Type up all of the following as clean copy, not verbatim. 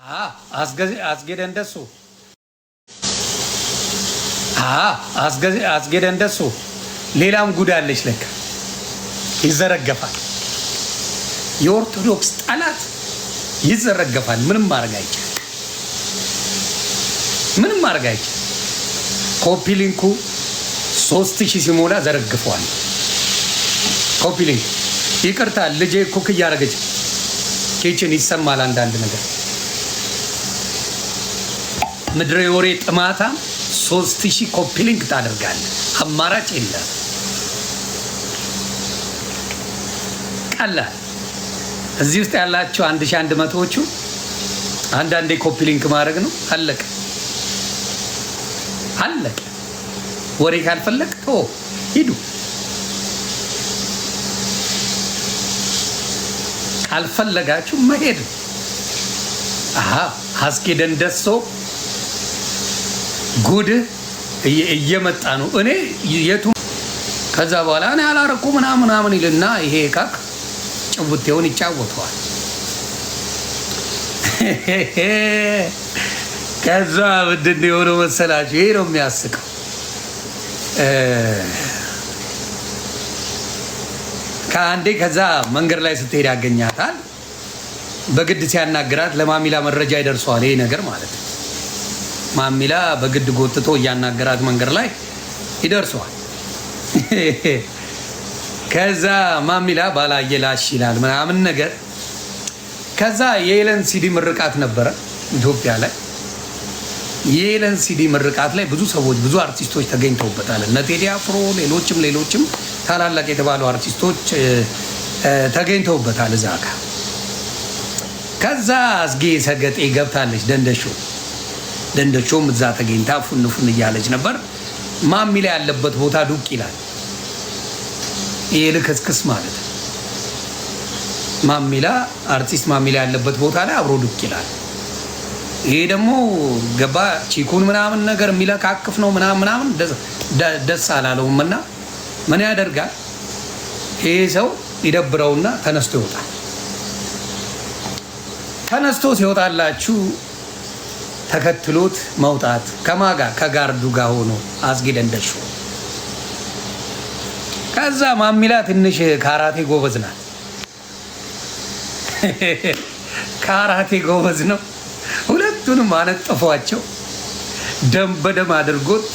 አስጌደ እንደሱ አስጌደ እንደሱ ሌላም ጉድ አለች። ለካ ይዘረገፋል። የኦርቶዶክስ ጠላት ይዘረገፋል። ምንም ማድረግ አይቻልም። ምንም ማድረግ አይቻልም። ኮፒ ሊንኩ 3000 ሲሞላ ዘረግፈዋል። ኮፒ ሊንክ ይቅርታ፣ ልጄ ኩክ እያደረገች ኪችን ይሰማል አንዳንድ ነገር። ምድረ የወሬ ጥማታ 3000 ኮፒ ሊንክ ታደርጋለህ። አማራጭ የለም። ቀላል እዚህ ውስጥ ያላችሁ 1100ዎቹ አንዳንዴ ኮፒ ሊንክ ማድረግ ነው። አለቀ አለቀ። ወሬ ካልፈለግ ቶ ሂዱ። ካልፈለጋችሁ መሄድ። አስጌደ እንደሱ ጉድ እየመጣ ነው። እኔ የቱ ከዛ በኋላ እኔ አላረኩ ምናምን ይልና ይሄ ካክ ጭውቴውን ይጫወተዋል። ከዛ ምንድን የሆነው መሰላችሁ? ይሄ ነው የሚያስቀው። ከአንዴ ከዛ መንገድ ላይ ስትሄድ ያገኛታል። በግድ ሲያናግራት ለማሚላ መረጃ ይደርሰዋል። ይሄ ነገር ማለት ነው። ማሚላ በግድ ጎትቶ እያናገራት መንገድ ላይ ይደርሰዋል። ከዛ ማሚላ ባላየ ላሽ ይላል ምናምን ነገር። ከዛ የኤለን ሲዲ ምርቃት ነበረ ኢትዮጵያ ላይ። የኤለን ሲዲ ምርቃት ላይ ብዙ ሰዎች ብዙ አርቲስቶች ተገኝተውበታል። እነ ቴዲ አፍሮ፣ ሌሎችም ታላላቅ የተባሉ አርቲስቶች ተገኝተውበታል እዛ ጋር። ከዛ አስጌ ሰገጤ ገብታለች ደንደሾም እዛ ተገኝታ ፉን እያለች ነበር። ማሚላ ያለበት ቦታ ዱቅ ይላል። ይሄ ልክስክስ ማለት ነው። ማሚላ አርቲስት ማሚላ ያለበት ቦታ ላይ አብሮ ዱቅ ይላል። ይሄ ደግሞ ገባ ቺኩን ምናምን ነገር የሚለካክፍ ነው ምናምን ደስ አላለውም። እና ምን ያደርጋል ይሄ ሰው ይደብረውና ተነስቶ ይወጣል። ተነስቶ ሲወጣላችሁ ተከትሎት መውጣት ከማጋ ከጋርዱ ጋር ሆኖ አስጌደ እንደሱ። ከዛ ማሚላ ትንሽ ካራቴ ጎበዝ ናት። ካራቴ ጎበዝ ነው። ሁለቱንም አነጠፏቸው። ደም በደም አድርጎት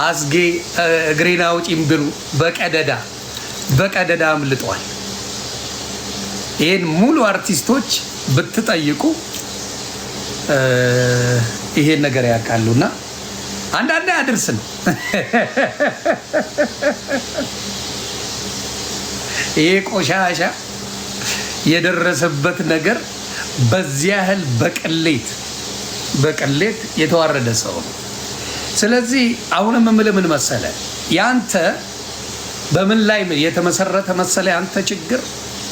አስጌ እግሬን አውጪኝ ብሉ በቀደዳ አምልጧል። ይህን ሙሉ አርቲስቶች ብትጠይቁ ይሄን ነገር ያውቃሉና አንዳንዴ አድርስ ነው። ይሄ ቆሻሻ የደረሰበት ነገር በዚያ ያህል በቅሌት የተዋረደ ሰው ነው። ስለዚህ አሁንም የምልህ ምን መሰለ፣ ያንተ በምን ላይ የተመሰረተ መሰለ ያንተ ችግር።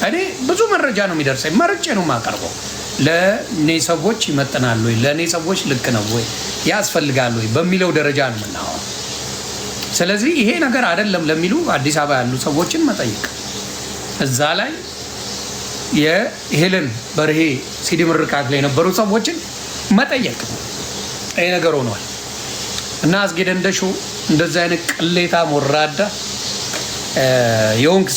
እኔ ብዙ መረጃ ነው የሚደርሰኝ፣ መርጬ ነው የማቀርበው። ለእኔ ሰዎች ይመጥናሉ ወይ፣ ለእኔ ሰዎች ልክ ነው ወይ፣ ያስፈልጋሉ ወይ በሚለው ደረጃ ነው የምናወራው። ስለዚህ ይሄ ነገር አይደለም ለሚሉ አዲስ አበባ ያሉ ሰዎችን መጠየቅ፣ እዛ ላይ የሄለን በርሄ ሲዲ ምርቃት ላይ የነበሩ ሰዎችን መጠየቅ ይሄ ነገር ሆኗል። እና አስጌደ እንደሱ እንደዛ አይነት ቅሌታ ሞራዳ የሆንክ